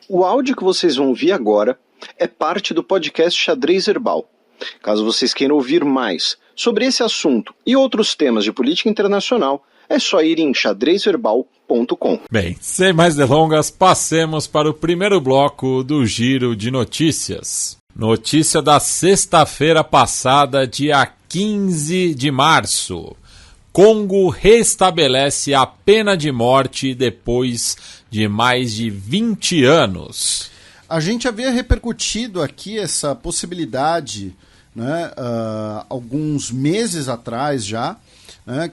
O áudio que vocês vão ouvir agora é parte do podcast Xadrez Herbal. Caso vocês queiram ouvir mais sobre esse assunto e outros temas de política internacional, é só ir em xadrezherbal.com. Bem, sem mais delongas, passemos para o primeiro bloco do Giro de Notícias. Notícia da sexta-feira passada, dia 15 de março. Congo restabelece a pena de morte depois de mais de 20 anos. A gente havia repercutido aqui essa possibilidade, né, alguns meses atrás já,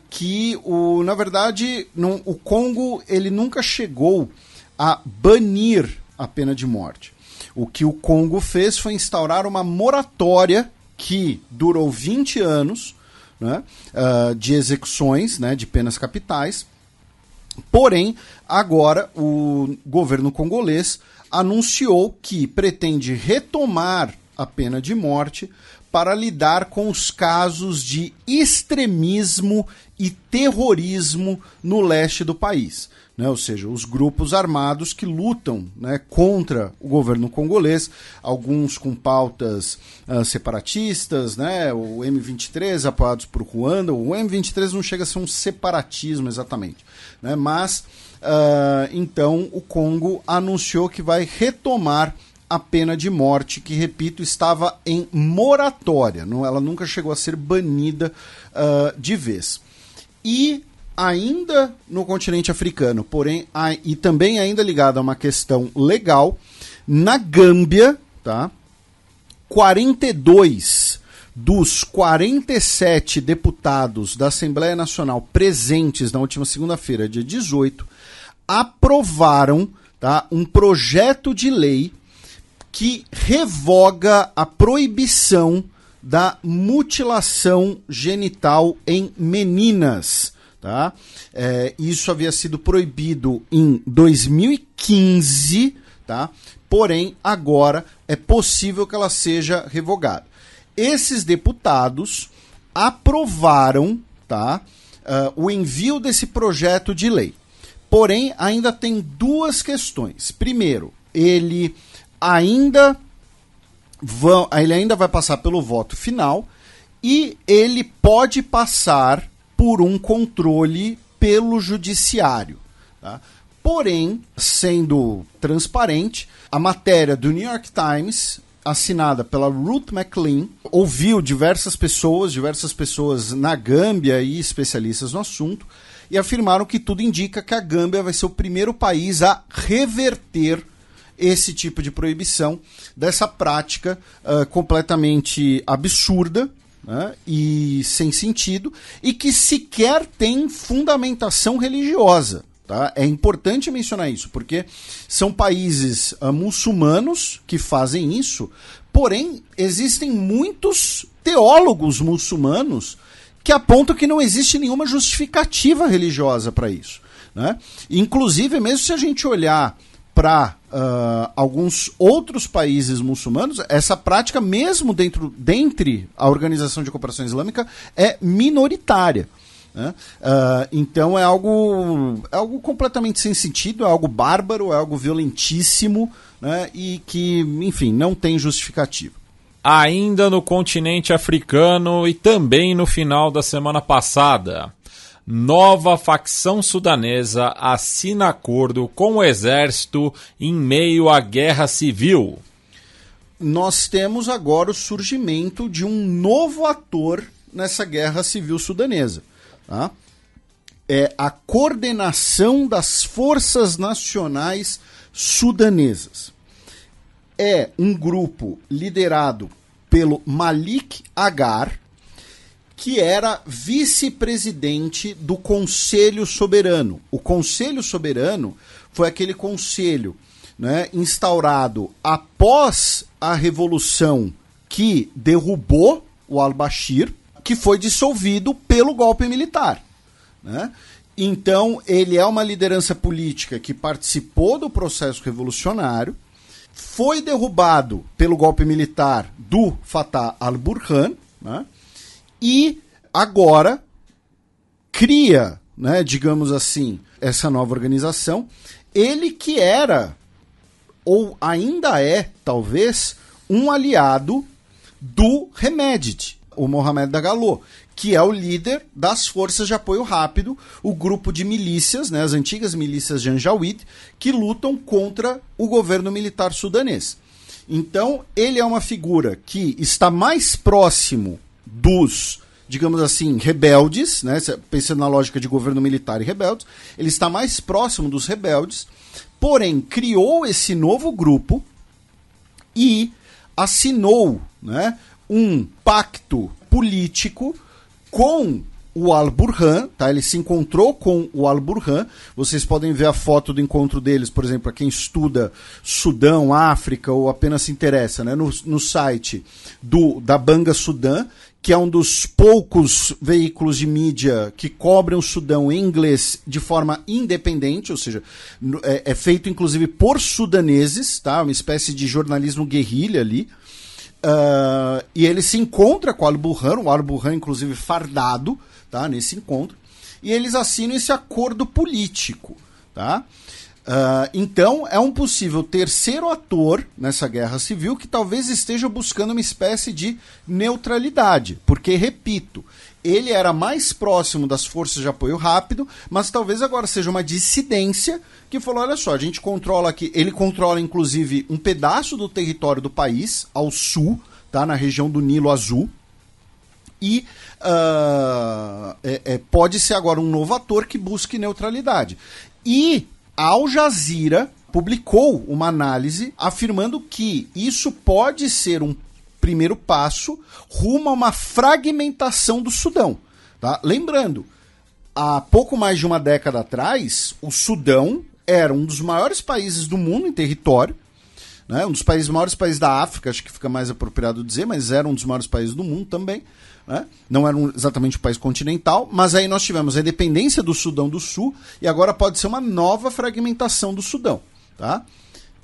que na verdade o Congo ele nunca chegou a banir a pena de morte. O que o Congo fez foi instaurar uma moratória que durou 20 anos, né, de execuções, né, de penas capitais. Porém, agora o governo congolês anunciou que pretende retomar a pena de morte para lidar com os casos de extremismo e terrorismo no leste do país, né? Ou seja, os grupos armados que lutam, né, contra o governo congolês, alguns com pautas separatistas, né, o M23 apoiados por Ruanda. O M23 não chega a ser um separatismo exatamente, né, mas então o Congo anunciou que vai retomar a pena de morte, que, repito, estava em moratória, ela nunca chegou a ser banida de vez. E ainda no continente africano, porém, e também ainda ligado a uma questão legal, na Gâmbia, tá? 42 dos 47 deputados da Assembleia Nacional presentes na última segunda-feira, dia 18, aprovaram, tá, um projeto de lei que revoga a proibição da mutilação genital em meninas. Tá? Isso havia sido proibido em 2015, tá? Porém, agora é possível que ela seja revogada. Esses deputados aprovaram, tá, o envio desse projeto de lei. Porém, ainda tem duas questões. Primeiro, ele ainda vai passar pelo voto final e ele pode passar por um controle pelo judiciário. Tá? Porém, sendo transparente, a matéria do New York Times, assinada pela Ruth McLean, ouviu diversas pessoas na Gâmbia e especialistas no assunto, e afirmaram que tudo indica que a Gâmbia vai ser o primeiro país a reverter esse tipo de proibição dessa prática completamente absurda, né, e sem sentido, e que sequer tem fundamentação religiosa. Tá? É importante mencionar isso, porque são países muçulmanos que fazem isso, porém existem muitos teólogos muçulmanos que apontam que não existe nenhuma justificativa religiosa para isso. Né? Inclusive, mesmo se a gente olhar para alguns outros países muçulmanos, essa prática, mesmo dentre a Organização de Cooperação Islâmica, é minoritária. Né? Então é algo completamente sem sentido, é algo bárbaro, é algo violentíssimo, né? E que, enfim, não tem justificativa. Ainda no continente africano e também no final da semana passada, nova facção sudanesa assina acordo com o exército em meio à guerra civil. Nós temos agora o surgimento de um novo ator nessa guerra civil sudanesa. Tá? É a Coordenação das Forças Nacionais Sudanesas. É um grupo liderado pelo Malik Agar, que era vice-presidente do Conselho Soberano. O Conselho Soberano foi aquele conselho, né, instaurado após a revolução que derrubou o al-Bashir, que foi dissolvido pelo golpe militar. Né? Então, ele é uma liderança política que participou do processo revolucionário, foi derrubado pelo golpe militar do Fatah al-Burhan, né? E agora cria, né, digamos assim, essa nova organização. Ele que era ou ainda é, talvez, um aliado do Hemedti, o Mohamed Dagalo, que é o líder das Forças de Apoio Rápido, o grupo de milícias, né, as antigas milícias Janjaweed, que lutam contra o governo militar sudanês. Então, ele é uma figura que está mais próximo dos, digamos assim, rebeldes, né, pensando na lógica de governo militar e rebeldes, ele está mais próximo dos rebeldes, porém, criou esse novo grupo e assinou, né, um pacto político com o Al-Burhan, tá? Ele se encontrou com o Al-Burhan. Vocês podem ver a foto do encontro deles, por exemplo, para quem estuda Sudão, África ou apenas se interessa, né? No site da Banga Sudã, que é um dos poucos veículos de mídia que cobrem o Sudão em inglês de forma independente, ou seja, é feito inclusive por sudaneses, tá? Uma espécie de jornalismo guerrilha ali. E ele se encontra com o Al-Burhan inclusive fardado, tá, nesse encontro, e eles assinam esse acordo político. Tá? Então é um possível terceiro ator nessa guerra civil que talvez esteja buscando uma espécie de neutralidade, porque, repito, ele era mais próximo das forças de apoio rápido, mas talvez agora seja uma dissidência que falou, olha só, a gente controla aqui, ele controla inclusive um pedaço do território do país, ao sul, tá, na região do Nilo Azul, e pode ser agora um novo ator que busque neutralidade. E a Al Jazeera publicou uma análise afirmando que isso pode ser um primeiro passo rumo a uma fragmentação do Sudão. Tá? Lembrando, há pouco mais de uma década atrás, o Sudão era um dos maiores países do mundo em território, né? Um dos maiores países da África, acho que fica mais apropriado dizer, mas era um dos maiores países do mundo também. Né? Não era exatamente um país continental, mas aí nós tivemos a independência do Sudão do Sul e agora pode ser uma nova fragmentação do Sudão. Tá?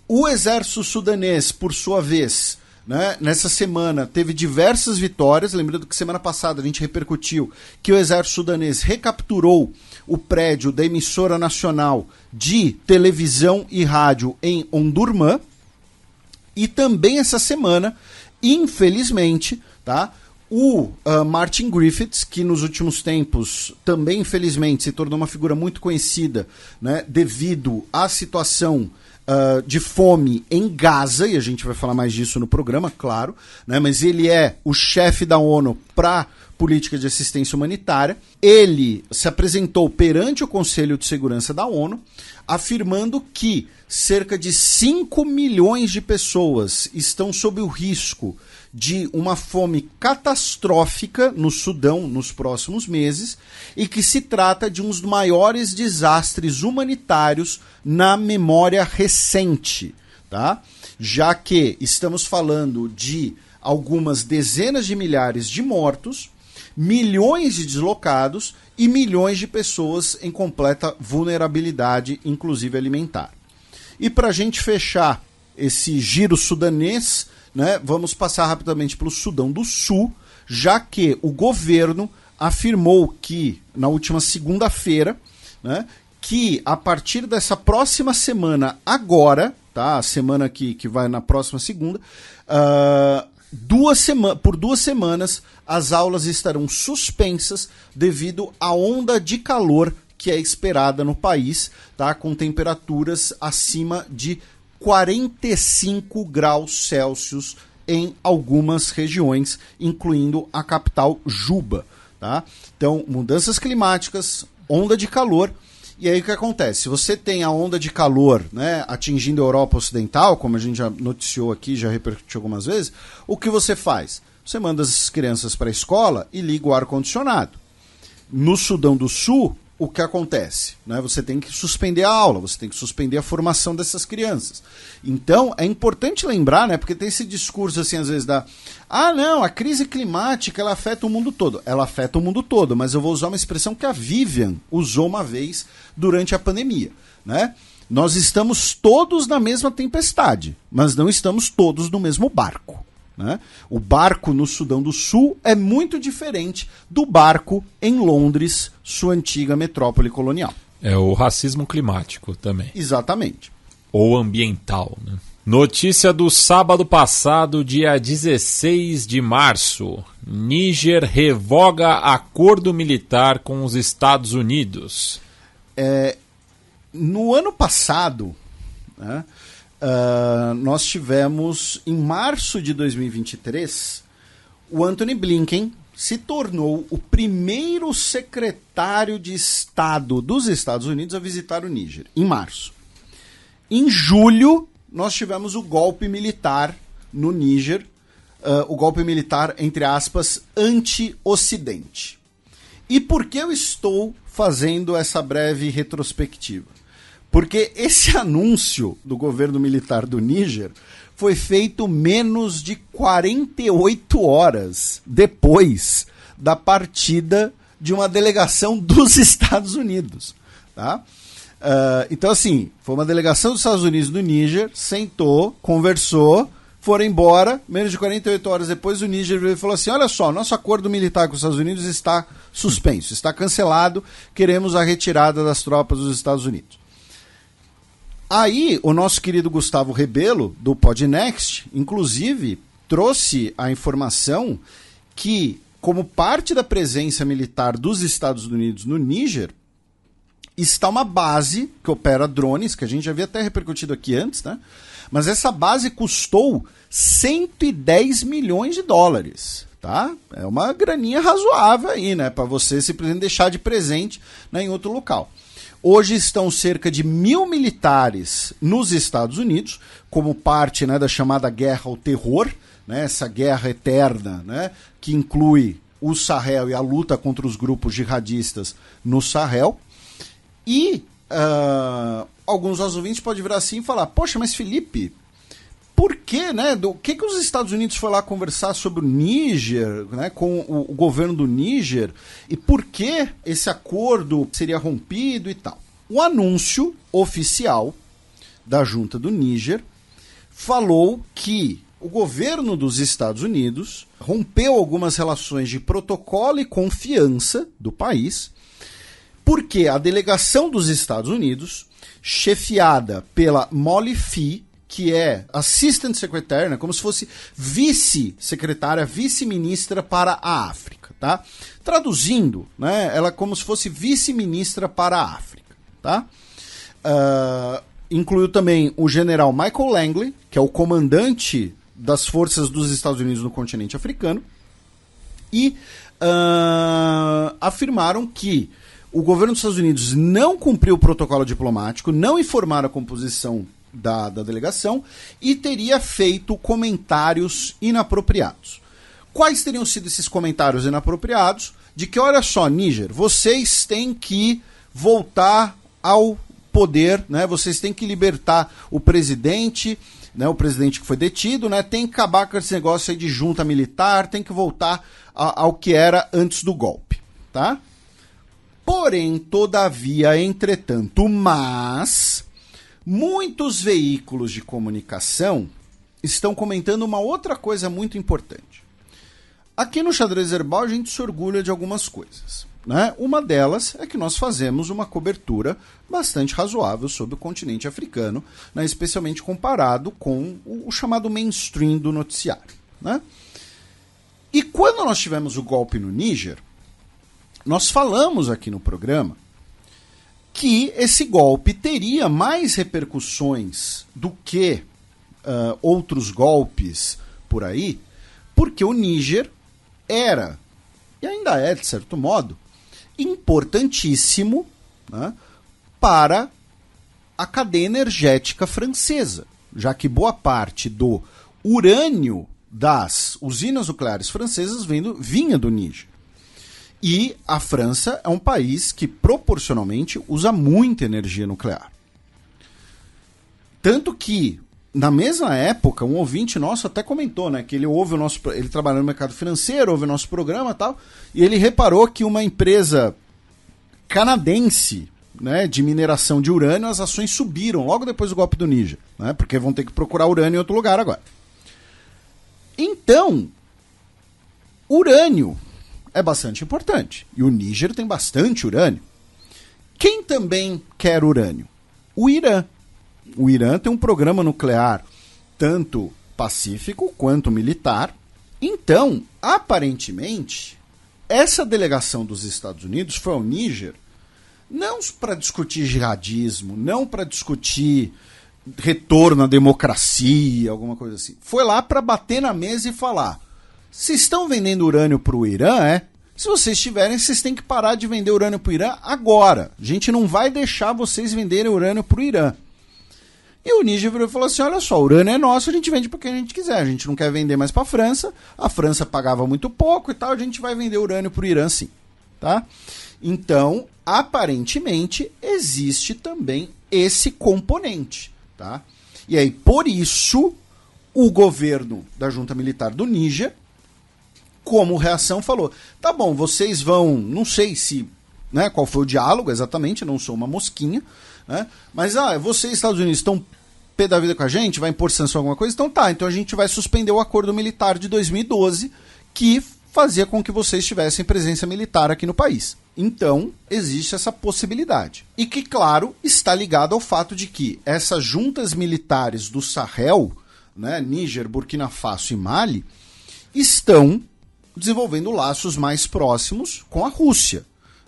O exército sudanês, por sua vez, né, nessa semana teve diversas vitórias. Lembrando que semana passada a gente repercutiu que o exército sudanês recapturou o prédio da emissora nacional de televisão e rádio em Omdurman. E também essa semana, infelizmente, tá, o Martin Griffiths, que nos últimos tempos também, infelizmente, se tornou uma figura muito conhecida, né, devido à situação de fome em Gaza, e a gente vai falar mais disso no programa, claro, né, mas ele é o chefe da ONU para política de assistência humanitária. Ele se apresentou perante o Conselho de Segurança da ONU, afirmando que cerca de 5 milhões de pessoas estão sob o risco de uma fome catastrófica no Sudão nos próximos meses e que se trata de um dos maiores desastres humanitários na memória recente, tá? Já que estamos falando de algumas dezenas de milhares de mortos, milhões de deslocados e milhões de pessoas em completa vulnerabilidade, inclusive alimentar. E para a gente fechar esse giro sudanês, né, vamos passar rapidamente pelo Sudão do Sul, já que o governo afirmou que, na última segunda-feira, né, que a partir dessa próxima semana agora, tá, a semana que vai na próxima segunda, por 2 semanas as aulas estarão suspensas devido à onda de calor que é esperada no país, tá, com temperaturas acima de 45 graus Celsius em algumas regiões, incluindo a capital Juba. Tá? Então, mudanças climáticas, onda de calor. E aí o que acontece? Se você tem a onda de calor, né, atingindo a Europa Ocidental, como a gente já noticiou aqui, já repercutiu algumas vezes, o que você faz? Você manda as crianças para a escola e liga o ar-condicionado. No Sudão do Sul, o que acontece? Né? Você tem que suspender a aula, você tem que suspender a formação dessas crianças. Então, é importante lembrar, né, porque tem esse discurso assim, às vezes, não, a crise climática ela afeta o mundo todo. Ela afeta o mundo todo, mas eu vou usar uma expressão que a Vivian usou uma vez durante a pandemia. Né? Nós estamos todos na mesma tempestade, mas não estamos todos no mesmo barco. Né? O barco no Sudão do Sul é muito diferente do barco em Londres, sua antiga metrópole colonial. É o racismo climático também. Exatamente. Ou ambiental. Né? Notícia do sábado passado, dia 16 de março. Níger revoga acordo militar com os Estados Unidos. No ano passado, né, nós tivemos, em março de 2023, o Antony Blinken se tornou o primeiro secretário de Estado dos Estados Unidos a visitar o Níger, em março. Em julho, nós tivemos o golpe militar no Níger, o golpe militar, entre aspas, anti-Ocidente. E por que eu estou fazendo essa breve retrospectiva? Porque esse anúncio do governo militar do Níger foi feito menos de 48 horas depois da partida de uma delegação dos Estados Unidos. Tá? Então, assim, foi uma delegação dos Estados Unidos no Níger, sentou, conversou, foram embora, menos de 48 horas depois o Níger veio e falou assim, olha só, nosso acordo militar com os Estados Unidos está suspenso, está cancelado, queremos a retirada das tropas dos Estados Unidos. Aí, o nosso querido Gustavo Rebelo, do Podnext, inclusive, trouxe a informação que, como parte da presença militar dos Estados Unidos no Níger, está uma base que opera drones, que a gente já havia até repercutido aqui antes, né? Mas essa base custou 110 milhões de dólares, tá? É uma graninha razoável aí, né? Para você simplesmente deixar de presente, né, em outro local. Hoje estão cerca de 1.000 militares nos Estados Unidos, como parte, né, da chamada guerra ao terror, né, essa guerra eterna, né, que inclui o Sahel e a luta contra os grupos jihadistas no Sahel. E alguns ouvintes podem virar assim e falar, poxa, mas Felipe, por que, né, o que os Estados Unidos foi lá conversar sobre o Níger, né, com o governo do Níger, e por que esse acordo seria rompido e tal? O anúncio oficial da junta do Níger falou que o governo dos Estados Unidos rompeu algumas relações de protocolo e confiança do país, porque a delegação dos Estados Unidos, chefiada pela Molly Fee, que é Assistant Secretary, né, como se fosse vice-secretária, vice-ministra para a África, tá? Traduzindo, né, ela é como se fosse vice-ministra para a África, tá? Incluiu também o general Michael Langley, que é o comandante das forças dos Estados Unidos no continente africano, e afirmaram que o governo dos Estados Unidos não cumpriu o protocolo diplomático, não informaram a composição da delegação e teria feito comentários inapropriados. Quais teriam sido esses comentários inapropriados? De que, olha só, Níger, vocês têm que voltar ao poder, né? Vocês têm que libertar o presidente, né? O presidente que foi detido, né? Tem que acabar com esse negócio aí de junta militar, tem que voltar ao que era antes do golpe, tá? Porém, todavia, entretanto, mas muitos veículos de comunicação estão comentando uma outra coisa muito importante. Aqui no Xadrez Herbal a gente se orgulha de algumas coisas, né? Uma delas é que nós fazemos uma cobertura bastante razoável sobre o continente africano, né? Especialmente comparado com o chamado mainstream do noticiário, né? E quando nós tivemos o golpe no Níger, nós falamos aqui no programa que esse golpe teria mais repercussões do que outros golpes por aí, porque o Níger era, e ainda é de certo modo, importantíssimo, né, para a cadeia energética francesa, já que boa parte do urânio das usinas nucleares francesas vinha do Níger. E a França é um país que proporcionalmente usa muita energia nuclear. Tanto que, na mesma época, um ouvinte nosso até comentou, né, que ele trabalha no mercado financeiro, ouve o nosso programa e tal, e ele reparou que uma empresa canadense, né, de mineração de urânio, as ações subiram logo depois do golpe do Níger, né, porque vão ter que procurar urânio em outro lugar agora. Então, urânio é bastante importante. E o Níger tem bastante urânio. Quem também quer urânio? O Irã. O Irã tem um programa nuclear tanto pacífico quanto militar. Então, aparentemente, essa delegação dos Estados Unidos foi ao Níger não para discutir jihadismo, não para discutir retorno à democracia, alguma coisa assim. Foi lá para bater na mesa e falar: se estão vendendo urânio para o Irã, se vocês tiverem, vocês têm que parar de vender urânio para o Irã agora. A gente não vai deixar vocês venderem urânio para o Irã. E o Níger virou e falou assim: olha só, o urânio é nosso, a gente vende porque a gente quiser. A gente não quer vender mais para a França pagava muito pouco e tal, a gente vai vender urânio para o Irã sim. Tá? Então, aparentemente, existe também esse componente. Tá? E aí, por isso, o governo da junta militar do Níger, como reação, falou: tá bom, vocês vão, não sei se, né, qual foi o diálogo exatamente, não sou uma mosquinha, né, mas vocês, Estados Unidos, estão pé da vida com a gente, vai impor sanção alguma coisa? Então tá, então a gente vai suspender o acordo militar de 2012, que fazia com que vocês tivessem presença militar aqui no país. Então, existe essa possibilidade. E que, claro, está ligado ao fato de que essas juntas militares do Sahel, né, Níger, Burkina Faso e Mali, estão desenvolvendo laços mais próximos com a Rússia.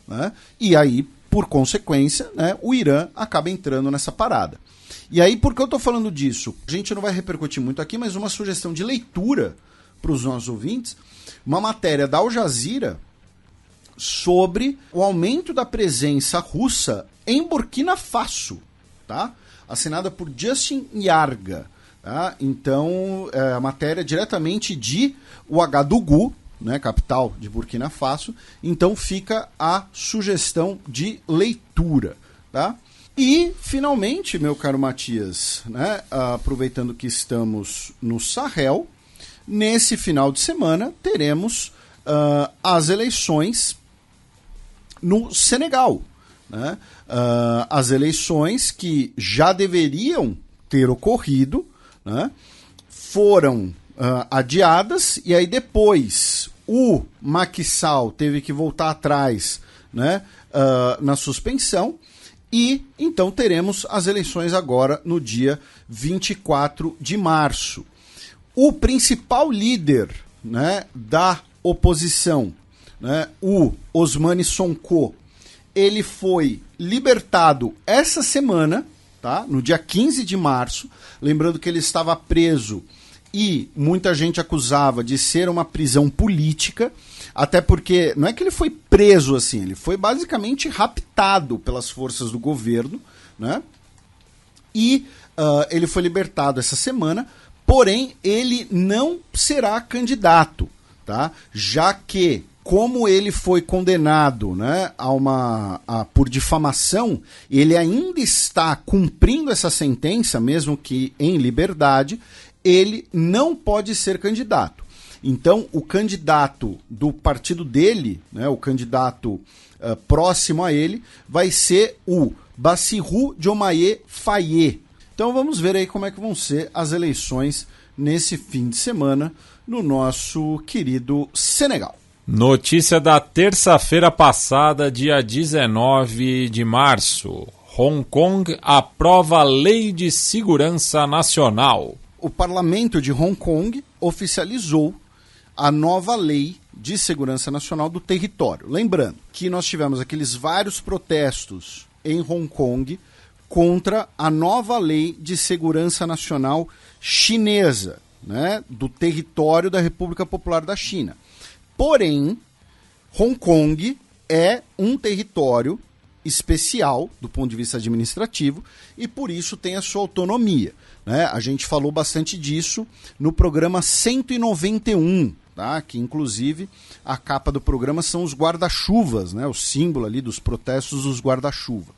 Né? E aí, por consequência, né, o Irã acaba entrando nessa parada. E aí, por que eu estou falando disso? A gente não vai repercutir muito aqui, mas uma sugestão de leitura para os nossos ouvintes, uma matéria da Al Jazeera sobre o aumento da presença russa em Burkina Faso, tá? Assinada por Justin Yarga. Tá? Então, a matéria é diretamente de Ouagadougou, né, capital de Burkina Faso. Então, fica a sugestão de leitura. Tá? E, finalmente, meu caro Matias, né, aproveitando que estamos no Sahel, nesse final de semana teremos as eleições no Senegal. Né? As eleições que já deveriam ter ocorrido, né, foram adiadas, e aí depois o Macky Sall teve que voltar atrás, né, na suspensão, e então teremos as eleições agora no dia 24 de março. O principal líder, né, da oposição, né, o Ousmane Sonko, ele foi libertado essa semana, tá, no dia 15 de março, lembrando que ele estava preso e muita gente acusava de ser uma prisão política, até porque não é que ele foi preso assim, ele foi basicamente raptado pelas forças do governo, né, e ele foi libertado essa semana. Porém, ele não será candidato, tá? Já que, como ele foi condenado, né, por difamação, ele ainda está cumprindo essa sentença, mesmo que em liberdade, ele não pode ser candidato. Então, o candidato do partido dele, né, o candidato próximo a ele, vai ser o Bassirou Diomaye Faye. Então vamos ver aí como é que vão ser as eleições nesse fim de semana no nosso querido Senegal. Notícia da terça-feira passada, dia 19 de março. Hong Kong aprova Lei de Segurança Nacional. O parlamento de Hong Kong oficializou a nova Lei de Segurança Nacional do território. Lembrando que nós tivemos aqueles vários protestos em Hong Kong contra a nova Lei de Segurança Nacional chinesa, né, do território da República Popular da China. Porém, Hong Kong é um território especial do ponto de vista administrativo e por isso tem a sua autonomia. Né? A gente falou bastante disso no programa 191, tá? Que inclusive a capa do programa são os guarda-chuvas, né? O símbolo ali dos protestos dos guarda-chuva.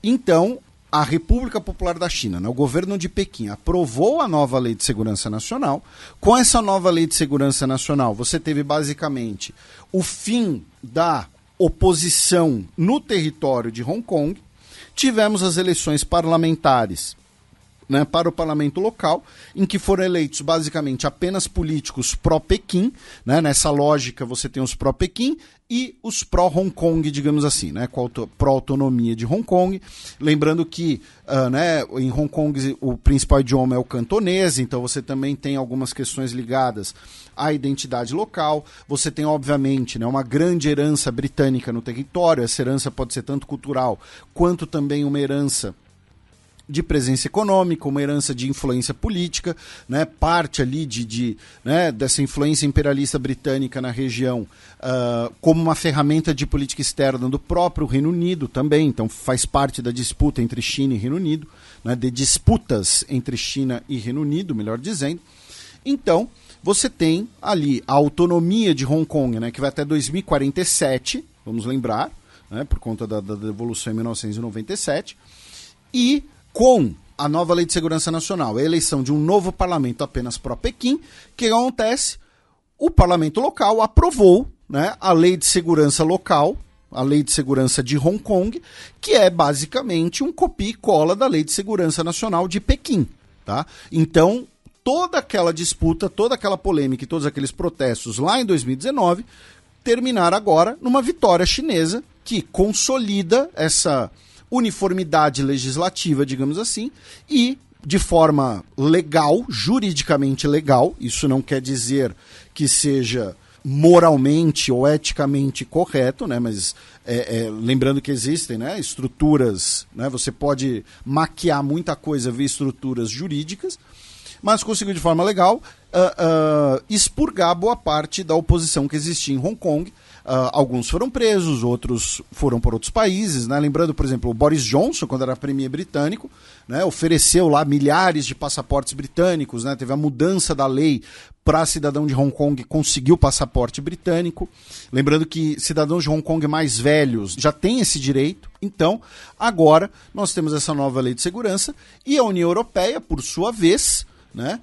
Então, a República Popular da China, né, o governo de Pequim, aprovou a nova Lei de Segurança Nacional. Com essa nova Lei de Segurança Nacional, você teve basicamente o fim da oposição no território de Hong Kong, tivemos as eleições parlamentares né, para o parlamento local, em que foram eleitos basicamente apenas políticos pró-Pequim, né, nessa lógica você tem os pró-Pequim e os pró-Hong Kong, digamos assim, né, com a pró-autonomia de Hong Kong, lembrando que né, em Hong Kong o principal idioma é o cantonês, então você também tem algumas questões ligadas à identidade local, você tem obviamente, né, uma grande herança britânica no território, essa herança pode ser tanto cultural quanto também uma herança de presença econômica, uma herança de influência política, né, parte ali né, dessa influência imperialista britânica na região como uma ferramenta de política externa do próprio Reino Unido também, então faz parte da disputa entre China e Reino Unido, né, de disputas entre China e Reino Unido, melhor dizendo. Então, você tem ali a autonomia de Hong Kong, né, que vai até 2047, vamos lembrar, né, por conta da Devolução em 1997, e com a nova Lei de Segurança Nacional, a eleição de um novo parlamento apenas pró-Pequim, o que acontece? O parlamento local aprovou, né, a Lei de Segurança Local, a Lei de Segurança de Hong Kong, que é basicamente um copia e cola da Lei de Segurança Nacional de Pequim. Tá? Então, toda aquela disputa, toda aquela polêmica e todos aqueles protestos lá em 2019 terminaram agora numa vitória chinesa que consolida essa uniformidade legislativa, digamos assim, e de forma legal, juridicamente legal, isso não quer dizer que seja moralmente ou eticamente correto, né, mas lembrando que existem, né, estruturas, né, você pode maquiar muita coisa via estruturas jurídicas, mas conseguiu de forma legal expurgar boa parte da oposição que existia em Hong Kong. Alguns foram presos, outros foram por outros países, né? Lembrando, por exemplo, o Boris Johnson, quando era premier britânico, né, ofereceu lá milhares de passaportes britânicos, né? Teve a mudança da lei para cidadão de Hong Kong conseguir o passaporte britânico. Lembrando que cidadãos de Hong Kong mais velhos já têm esse direito. Então, agora nós temos essa nova lei de segurança e a União Europeia, por sua vez, né,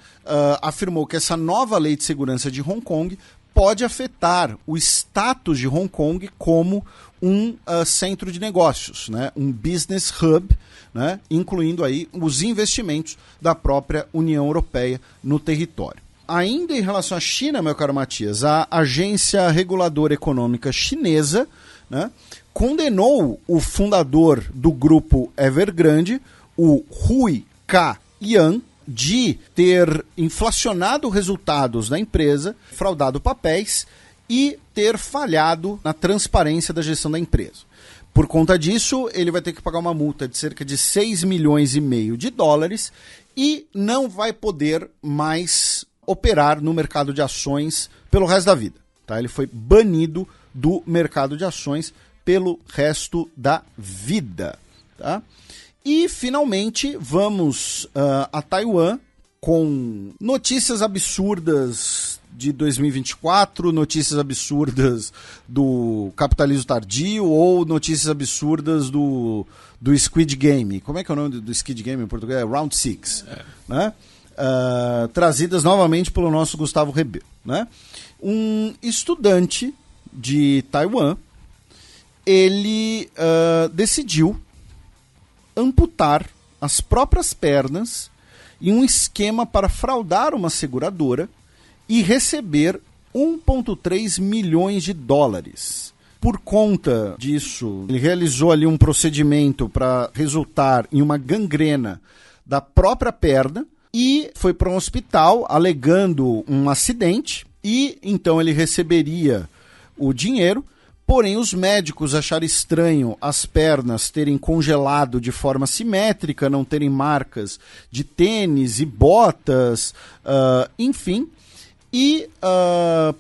afirmou que essa nova lei de segurança de Hong Kong pode afetar o status de Hong Kong como um centro de negócios, né? Um business hub, né? Incluindo aí os investimentos da própria União Europeia no território. Ainda em relação à China, meu caro Matias, a Agência Reguladora Econômica Chinesa, né, condenou o fundador do grupo Evergrande, o Hui Ka-Yang, de ter inflacionado resultados da empresa, fraudado papéis e ter falhado na transparência da gestão da empresa. Por conta disso, ele vai ter que pagar uma multa de cerca de 6,5 milhões de dólares e não vai poder mais operar no mercado de ações pelo resto da vida. Tá? Ele foi banido do mercado de ações pelo resto da vida. Tá? E, finalmente, vamos a Taiwan com notícias absurdas de 2024, notícias absurdas do capitalismo tardio ou notícias absurdas do Squid Game. Como é que é o nome do Squid Game em português? Round 6. Né? Trazidas novamente pelo nosso Gustavo Rebelo. Né? Um estudante de Taiwan, ele decidiu amputar as próprias pernas em um esquema para fraudar uma seguradora e receber 1,3 milhões de dólares. Por conta disso, ele realizou ali um procedimento para resultar em uma gangrena da própria perna e foi para um hospital alegando um acidente e então ele receberia o dinheiro. Porém, os médicos acharam estranho as pernas terem congelado de forma simétrica, não terem marcas de tênis e botas, enfim. E,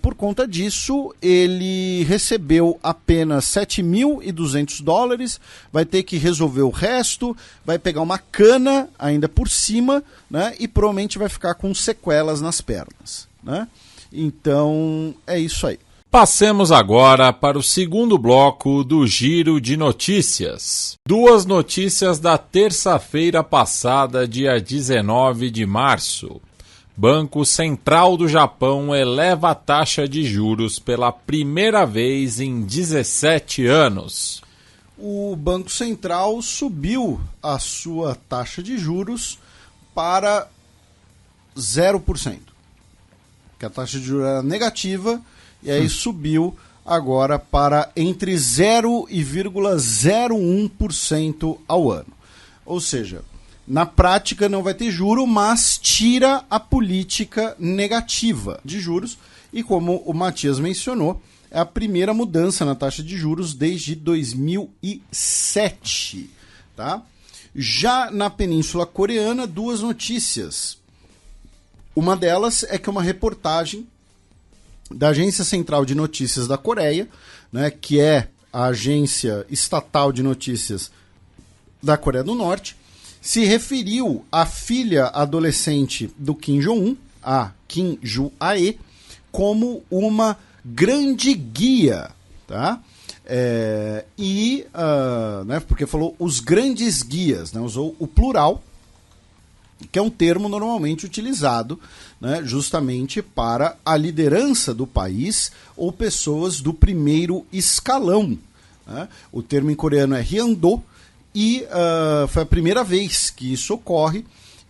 por conta disso, ele recebeu apenas 7.200 dólares, vai ter que resolver o resto, vai pegar uma cana ainda por cima, né, e provavelmente vai ficar com sequelas nas pernas. Né? Então, é isso aí. Passemos agora para o segundo bloco do Giro de Notícias. Duas notícias da terça-feira passada, dia 19 de março. Banco Central do Japão eleva a taxa de juros pela primeira vez em 17 anos. O Banco Central subiu a sua taxa de juros para 0%. Que a taxa de juros era negativa e aí subiu agora para entre 0,01% ao ano. Ou seja, na prática não vai ter juro, mas tira a política negativa de juros. E como o Matias mencionou, é a primeira mudança na taxa de juros desde 2007. Tá? Já na Península Coreana, duas notícias. Uma delas é que uma reportagem da Agência Central de Notícias da Coreia, né, que é a agência estatal de notícias da Coreia do Norte, se referiu à filha adolescente do Kim Jong-un, a Kim Ju-ae, como uma grande guia, tá? Né, porque falou os grandes guias, né, usou o plural, que é um termo normalmente utilizado, né, justamente para a liderança do país ou pessoas do primeiro escalão. Né? O termo em coreano é Hyangdo e foi a primeira vez que isso ocorre.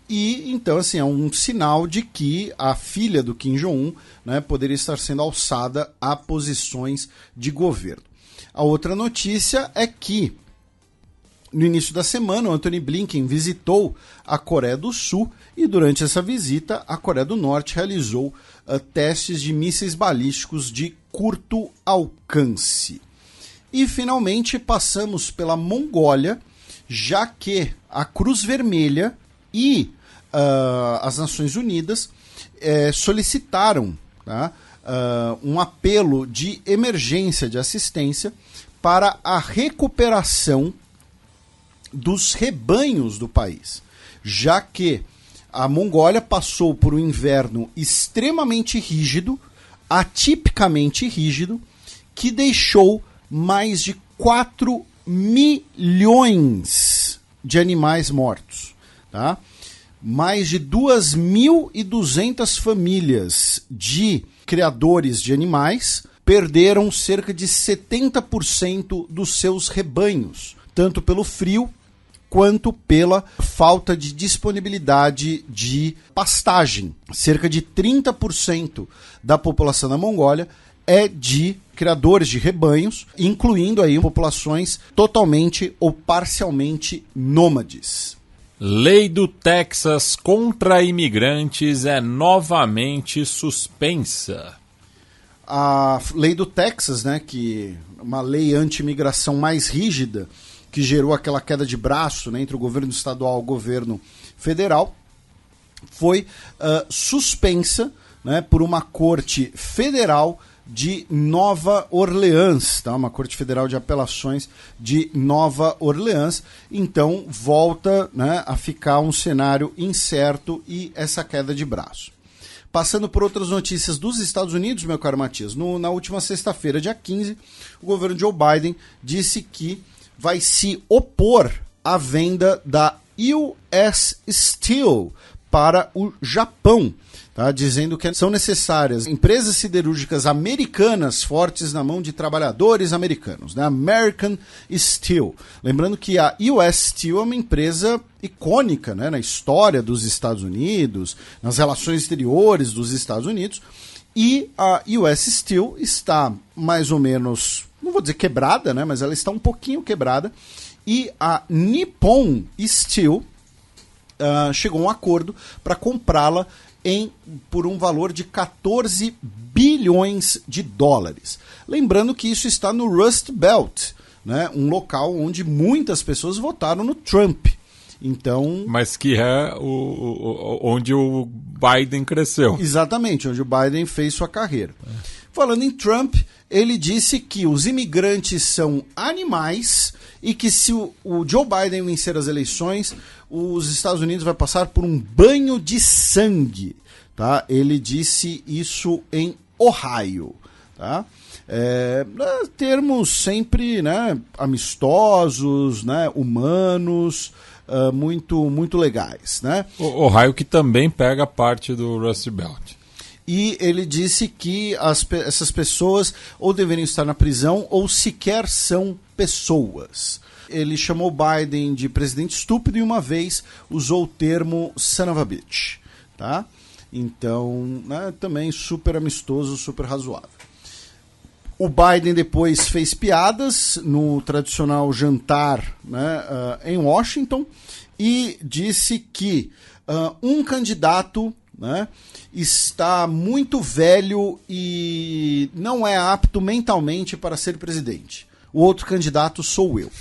E então assim, é um sinal de que a filha do Kim Jong-un, né, poderia estar sendo alçada a posições de governo. A outra notícia é que no início da semana, o Antony Blinken visitou a Coreia do Sul e durante essa visita, a Coreia do Norte realizou testes de mísseis balísticos de curto alcance. E finalmente passamos pela Mongólia, já que a Cruz Vermelha e as Nações Unidas solicitaram, tá, um apelo de emergência de assistência para a recuperação dos rebanhos do país, já que a Mongólia passou por um inverno extremamente rígido, atipicamente rígido, que deixou mais de 4 milhões de animais mortos. Tá? Mais de 2.200 famílias de criadores de animais perderam cerca de 70% dos seus rebanhos, tanto pelo frio quanto pela falta de disponibilidade de pastagem. Cerca de 30% da população da Mongólia é de criadores de rebanhos, incluindo aí populações totalmente ou parcialmente nômades. Lei do Texas contra imigrantes é novamente suspensa. A lei do Texas, né, que é uma lei anti-imigração mais rígida, que gerou aquela queda de braço, né, entre o governo estadual e o governo federal, foi suspensa, né, por uma corte federal de Nova Orleans, tá? Uma corte federal de apelações de Nova Orleans. Então volta, né, a ficar um cenário incerto e essa queda de braço. Passando por outras notícias dos Estados Unidos, meu caro Matias, na última sexta-feira, dia 15, o governo Joe Biden disse que vai se opor à venda da US Steel para o Japão, tá? Dizendo que são necessárias empresas siderúrgicas americanas fortes na mão de trabalhadores americanos, né? American Steel. Lembrando que a US Steel é uma empresa icônica, né, na história dos Estados Unidos, nas relações exteriores dos Estados Unidos, e a US Steel está mais ou menos, não vou dizer quebrada, né, mas ela está um pouquinho quebrada, e a Nippon Steel chegou a um acordo para comprá-la por um valor de 14 bilhões de dólares. Lembrando que isso está no Rust Belt, né, um local onde muitas pessoas votaram no Trump. Então, mas que é onde o Biden cresceu. Exatamente, onde o Biden fez sua carreira. Falando em Trump, ele disse que os imigrantes são animais e que se o Joe Biden vencer as eleições, os Estados Unidos vai passar por um banho de sangue. Tá? Ele disse isso em Ohio. Tá? Termos sempre, né, amistosos, né, humanos, muito, muito legais. Né? Ohio que também pega parte do Rust Belt. e ele disse que essas pessoas ou deveriam estar na prisão ou sequer são pessoas. Ele chamou Biden de presidente estúpido e uma vez usou o termo son of a bitch, tá? Então, né, também super amistoso, super razoável. O Biden depois fez piadas no tradicional jantar, né, em Washington, e disse que um candidato, né, está muito velho e não é apto mentalmente para ser presidente. O outro candidato sou eu.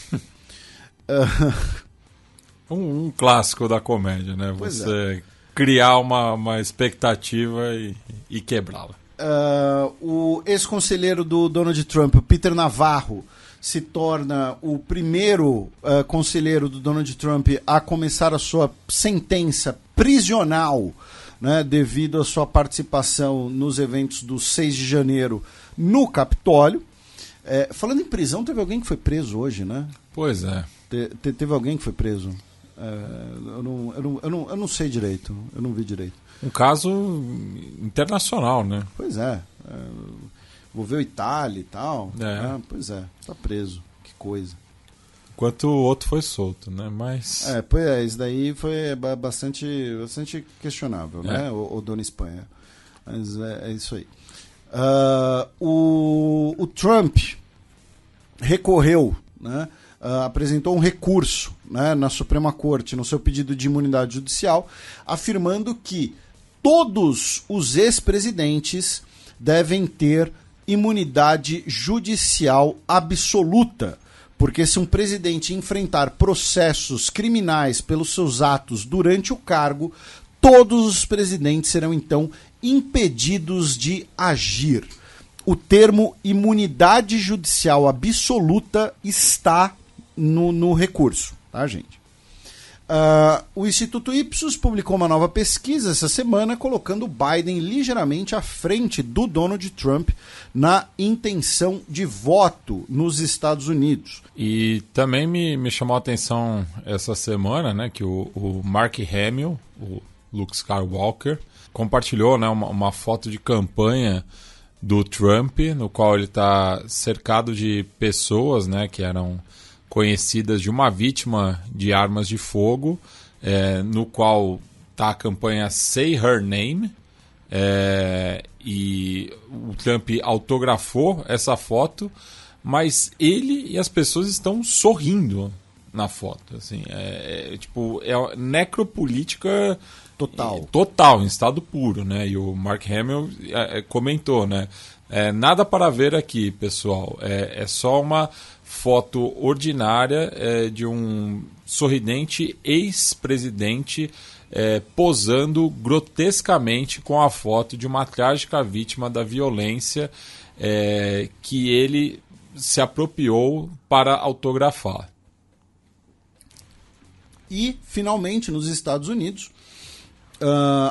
Um clássico da comédia, né? Você criar uma expectativa e quebrá-la. O ex-conselheiro do Donald Trump, Peter Navarro, se torna o primeiro conselheiro do Donald Trump a começar a sua sentença prisional, né, devido à sua participação nos eventos do 6 de janeiro no Capitólio. Falando em prisão, teve alguém que foi preso hoje, né? Pois é. Teve alguém que foi preso. Eu não sei direito, eu não vi direito. Um caso internacional, né? Pois é. Envolveu Itália e tal. Pois é, tá preso. Que coisa. Enquanto o outro foi solto, né? Mas... isso daí foi bastante questionável, né? O Dona Espanha. Mas é isso aí. O Trump recorreu, né? Apresentou um recurso, né, na Suprema Corte, no seu pedido de imunidade judicial, afirmando que todos os ex-presidentes devem ter imunidade judicial absoluta, porque se um presidente enfrentar processos criminais pelos seus atos durante o cargo, todos os presidentes serão então impedidos de agir. O termo imunidade judicial absoluta está no recurso, tá, gente? O Instituto Ipsos publicou uma nova pesquisa essa semana, colocando Biden ligeiramente à frente do Donald Trump na intenção de voto nos Estados Unidos. E também me chamou a atenção essa semana, né, que o Mark Hamill, o Luke Skywalker, compartilhou, né, uma foto de campanha do Trump, no qual ele está cercado de pessoas, né, que eram conhecidas de uma vítima de armas de fogo, no qual está a campanha Say Her Name, e o Trump autografou essa foto, mas ele e as pessoas estão sorrindo na foto. Assim, é necropolítica total, em estado puro, né? E o Mark Hamill comentou, né? Nada para ver aqui, pessoal. É só uma foto ordinária de um sorridente ex-presidente posando grotescamente com a foto de uma trágica vítima da violência que ele se apropriou para autografar. E, finalmente, nos Estados Unidos,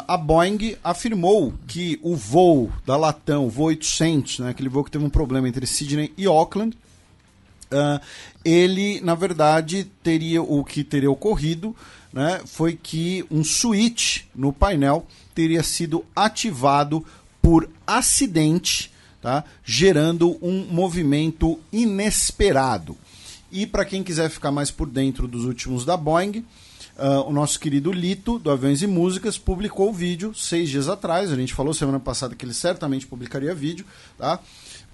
a Boeing afirmou que o voo da Latam, o voo 800, né, aquele voo que teve um problema entre Sydney e Auckland, ele, na verdade, o que teria ocorrido, né, foi que um switch no painel teria sido ativado por acidente, tá, gerando um movimento inesperado. E para quem quiser ficar mais por dentro dos últimos da Boeing, o nosso querido Lito, do Aviões e Músicas, publicou o vídeo 6 dias atrás. A gente falou semana passada que ele certamente publicaria vídeo, tá?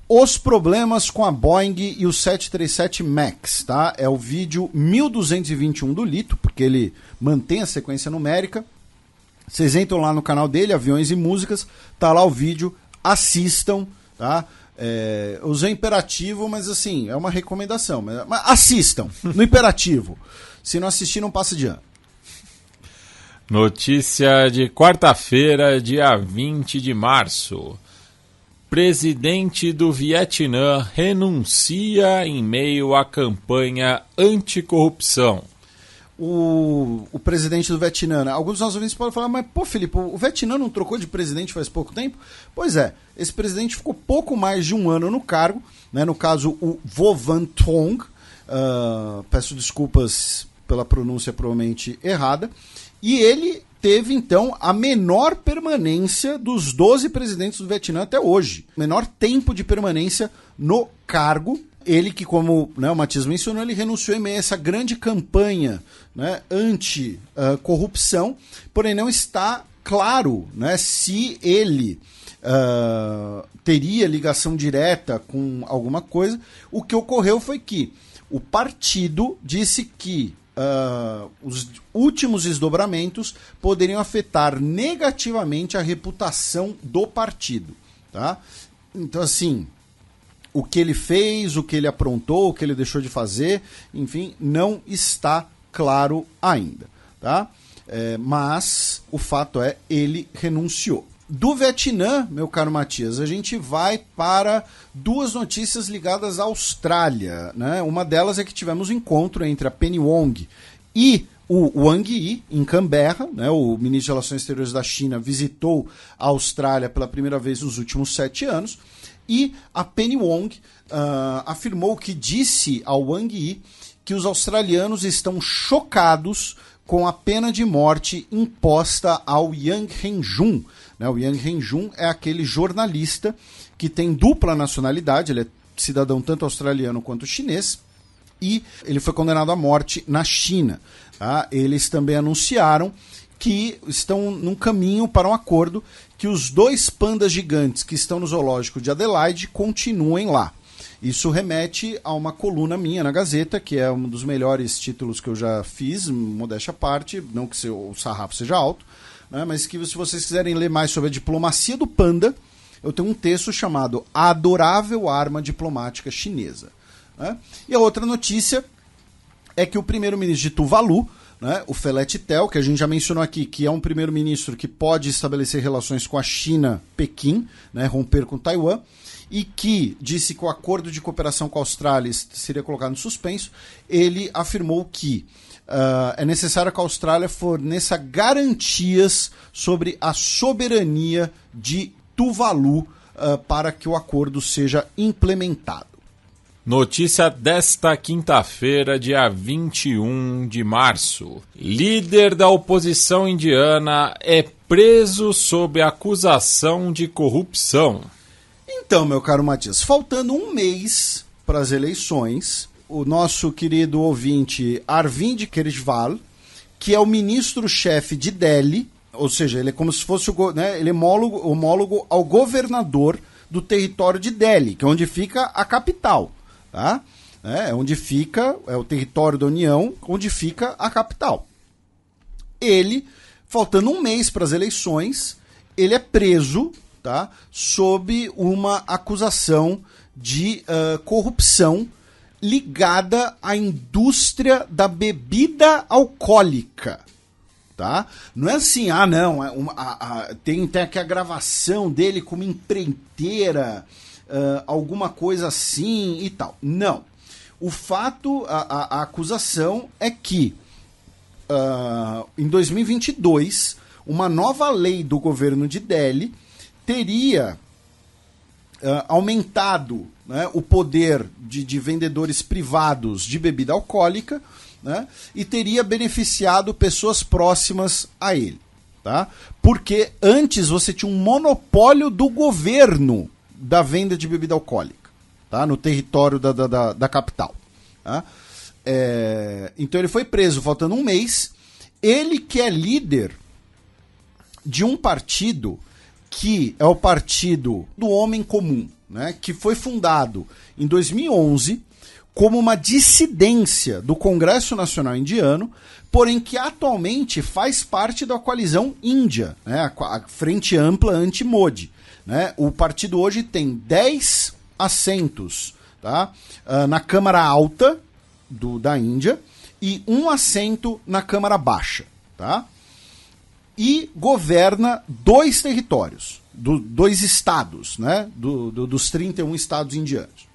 Os problemas com a Boeing e o 737 MAX, tá? É o vídeo 1221 do Lito, porque ele mantém a sequência numérica. Vocês entram lá no canal dele, Aviões e Músicas, tá lá o vídeo, assistam, tá? Usei imperativo, mas assim, é uma recomendação. Mas assistam, no imperativo. Se não assistir, não passa de ano. Notícia de quarta-feira, dia 20 de março. Presidente do Vietnã renuncia em meio à campanha anticorrupção. O presidente do Vietnã, né? Alguns dos nossos ouvintes podem falar, mas pô, Felipe, o Vietnã não trocou de presidente faz pouco tempo? Pois é, esse presidente ficou pouco mais de um ano no cargo, né? No caso, o Vo Van Thuong, peço desculpas pela pronúncia provavelmente errada, e ele teve, então, a menor permanência dos 12 presidentes do Vietnã até hoje. Menor tempo de permanência no cargo. Ele que, como, né, o Matias mencionou, ele renunciou em meio a essa grande campanha, né, anti-corrupção, porém não está claro, né, se ele teria ligação direta com alguma coisa. O que ocorreu foi que o partido disse que os últimos desdobramentos poderiam afetar negativamente a reputação do partido. Tá? Então, assim, o que ele fez, o que ele aprontou, o que ele deixou de fazer, enfim, não está claro ainda. Tá? Mas o fato é, ele renunciou. Do Vietnã, meu caro Matias, a gente vai para duas notícias ligadas à Austrália. Né? Uma delas é que tivemos um encontro entre a Penny Wong e o Wang Yi, em Canberra. Né? O ministro de Relações Exteriores da China visitou a Austrália pela primeira vez nos últimos 7 anos. E a Penny Wong afirmou que disse ao Wang Yi que os australianos estão chocados com a pena de morte imposta ao Yang Hengjun. O Yang Hengjun é aquele jornalista que tem dupla nacionalidade, ele é cidadão tanto australiano quanto chinês, e ele foi condenado à morte na China. Tá? Eles também anunciaram que estão num caminho para um acordo que os 2 pandas gigantes que estão no zoológico de Adelaide continuem lá. Isso remete a uma coluna minha na Gazeta, que é um dos melhores títulos que eu já fiz, modéstia à parte, não que o sarrafo seja alto, né, mas que se vocês quiserem ler mais sobre a diplomacia do panda, eu tenho um texto chamado A Adorável Arma Diplomática Chinesa. Né? E a outra notícia é que o primeiro-ministro de Tuvalu, né, o Felete Tel, que a gente já mencionou aqui, que é um primeiro-ministro que pode estabelecer relações com a China, Pequim, né, romper com Taiwan, e que disse que o acordo de cooperação com a Austrália seria colocado em suspenso, ele afirmou que é necessário que a Austrália forneça garantias sobre a soberania de Tuvalu para que o acordo seja implementado. Notícia desta quinta-feira, dia 21 de março. Líder da oposição indiana é preso sob acusação de corrupção. Então, meu caro Matias, faltando um mês para as eleições, o nosso querido ouvinte Arvind Kejriwal, que é o ministro-chefe de Delhi, ou seja, ele é como se fosse ele é homólogo ao governador do território de Delhi, que é onde fica a capital. Tá? Onde fica, é o território da União, onde fica a capital. Ele, faltando um mês para as eleições, ele é preso, tá, sob uma acusação de corrupção ligada à indústria da bebida alcoólica. Tá? Não é assim, tem aqui a gravação dele como empreiteira, alguma coisa assim e tal. Não. O fato, a acusação é que em 2022, uma nova lei do governo de Delhi teria aumentado, né, o poder de vendedores privados de bebida alcoólica, né, e teria beneficiado pessoas próximas a ele. Tá? Porque antes você tinha um monopólio do governo da venda de bebida alcoólica, tá? No território da capital. Tá? Então ele foi preso faltando um mês. Ele que é líder de um partido que é o Partido do Homem Comum, né? Que foi fundado em 2011 como uma dissidência do Congresso Nacional Indiano, porém que atualmente faz parte da coalizão Índia, né? A Frente Ampla Anti-Modi. Né? O partido hoje tem 10 assentos, tá? Na Câmara Alta da Índia e 1 assento na Câmara Baixa. Tá? E governa 2 territórios, 2 estados, né? Dos 31 estados indianos.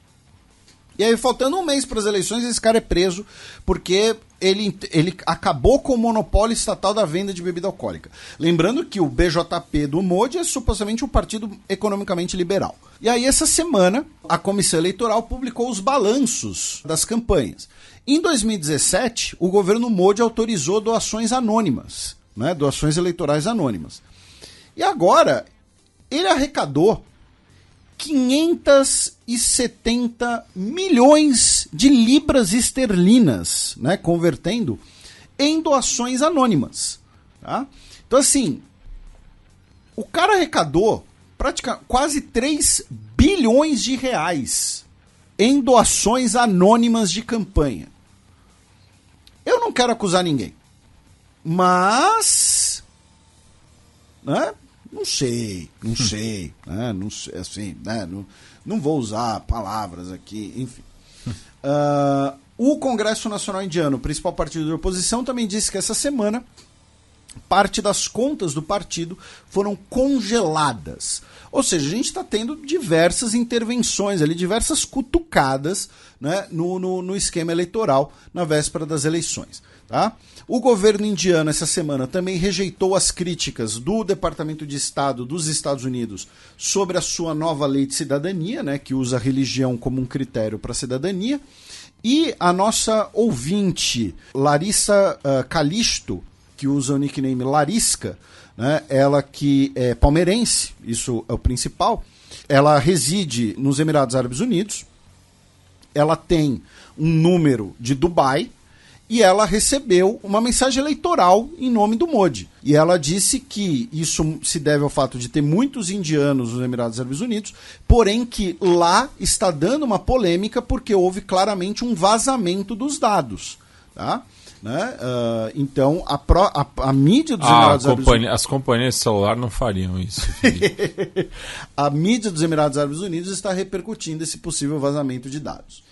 E aí, faltando um mês para as eleições, esse cara é preso porque ele acabou com o monopólio estatal da venda de bebida alcoólica. Lembrando que o BJP do Modi é supostamente um partido economicamente liberal. E aí, essa semana, a Comissão Eleitoral publicou os balanços das campanhas. Em 2017, o governo Modi autorizou doações anônimas, né, doações eleitorais anônimas. E agora, ele arrecadou 570 milhões de libras esterlinas, né, convertendo em doações anônimas. Tá? Então, assim, o cara arrecadou quase 3 bilhões de reais em doações anônimas de campanha. Eu não quero acusar ninguém, mas, né, não sei, né, não sei, assim, né, não vou usar palavras aqui, enfim. O Congresso Nacional Indiano, o principal partido da oposição, também disse que essa semana parte das contas do partido foram congeladas. Ou seja, a gente está tendo diversas intervenções ali, diversas cutucadas, né, no esquema eleitoral na véspera das eleições. Tá? O governo indiano essa semana também rejeitou as críticas do Departamento de Estado dos Estados Unidos sobre a sua nova lei de cidadania, né, que usa a religião como um critério para a cidadania. E a nossa ouvinte, Larissa Calisto, que usa o nickname Larisca, né, ela que é palmeirense, isso é o principal, ela reside nos Emirados Árabes Unidos, ela tem um número de Dubai e ela recebeu uma mensagem eleitoral em nome do Modi. E ela disse que isso se deve ao fato de ter muitos indianos nos Emirados Árabes Unidos, porém que lá está dando uma polêmica porque houve claramente um vazamento dos dados, tá? Né? Então a mídia dos Emirados Árabes Unidos... As companhias de celular não fariam isso. A mídia dos Emirados Árabes Unidos está repercutindo esse possível vazamento de dados.